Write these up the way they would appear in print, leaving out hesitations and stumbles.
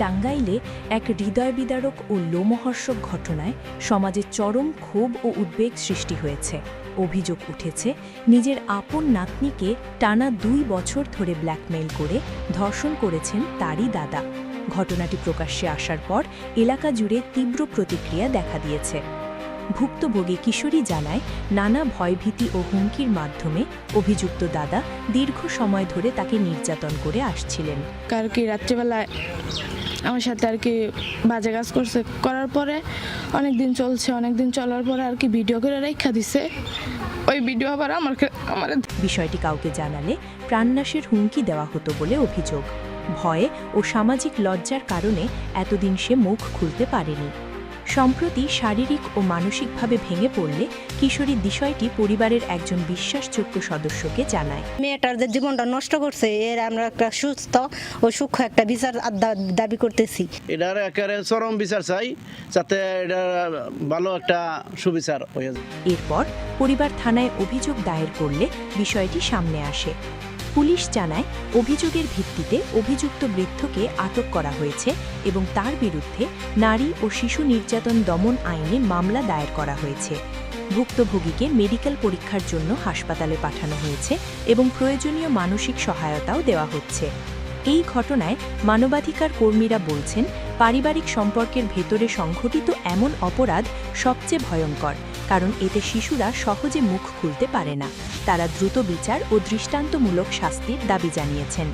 টাঙ্গাইলে এক হৃদয়বিদারক ও লোমহর্ষক ঘটনায় সমাজে চরম ক্ষোভ ও উদ্বেগ সৃষ্টি হয়েছে। অভিযোগ উঠেছে, নিজের আপন নাতনিকে টানা ২ বছর ধরে ব্ল্যাকমেইল করে ধর্ষণ করেছেন তারই দাদা। ঘটনাটি প্রকাশ্যে আসার পর এলাকা জুড়ে তীব্র প্রতিক্রিয়া দেখা দিয়েছে। ভুক্তভোগী কিশোরী জানায়, নানা ভয়ভীতি ও হুমকির মাধ্যমে অভিযুক্ত দাদা দীর্ঘ সময় ধরে তাকে নির্যাতন করে আসছিলেন। আর কি রাত্রিবেলায় আমার সাথে আর কি বাজে কাজ করছে, করার পরে অনেক দিন চলার পরে আর কি ভিডিও করে রেখা দিছে। ওই ভিডিও আবার আমার বিষয়টি কাউকে জানালে প্রাণনাশের হুমকি দেওয়া হতো বলে অভিযোগ। ভয়ে ও সামাজিক লজ্জার কারণে এতদিন সে মুখ খুলতে পারেনি। সম্প্রতি শারীরিক ও মানসিকভাবে ভেঙে পড়লে কিশোরী বিষয়টি পরিবারের একজন বিশ্বাসযোগ্য সদস্যকে জানায়। মেয়েটার যে জীবনটা নষ্ট করছে, এর আমরা একটা সুস্থ ও সূক্ষ্ম একটা বিচার দাবি করতেছি। এটার একেবারে চরম বিচার চাই, যাতে এটা ভালো একটা সুবিচার হয়ে যায়। এরপর পরিবার থানায় অভিযোগ দায়ের করলে বিষয়টি সামনে আসে। পুলিশ জানায়, অভিযোগের ভিত্তিতে অভিযুক্ত বৃদ্ধকে আটক করা হয়েছে এবং তার বিরুদ্ধে নারী ও শিশু নির্যাতন দমন আইনে মামলা দায়ের করা হয়েছে। ভুক্তভোগীকে মেডিকেল পরীক্ষার জন্য হাসপাতালে পাঠানো হয়েছে এবং প্রয়োজনীয় মানসিক সহায়তাও দেওয়া হচ্ছে। এই ঘটনায় মানবাধিকার কর্মীরা বলছেন, পারিবারিক সম্পর্কের ভেতরে সংঘটিত এমন অপরাধ সবচেয়ে ভয়ঙ্কর, কারণ এতে শিশুরা সহজে মুখ খুলতে পারে না। তারা দ্রুত বিচার ও দৃষ্টান্তমূলক শাস্তির দাবি জানিয়েছেন।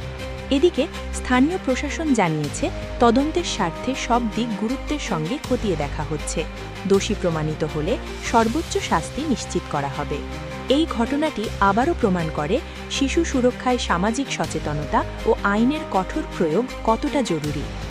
এদিকে স্থানীয় প্রশাসন জানিয়েছে, তদন্তের স্বার্থে সব দিক গুরুত্বের সঙ্গে খতিয়ে দেখা হচ্ছে। দোষী প্রমাণিত হলে সর্বোচ্চ শাস্তি নিশ্চিত করা হবে। এই ঘটনাটি আবারও প্রমাণ করে, শিশু সুরক্ষায় সামাজিক সচেতনতা ও আইনের কঠোর প্রয়োগ কতটা জরুরি।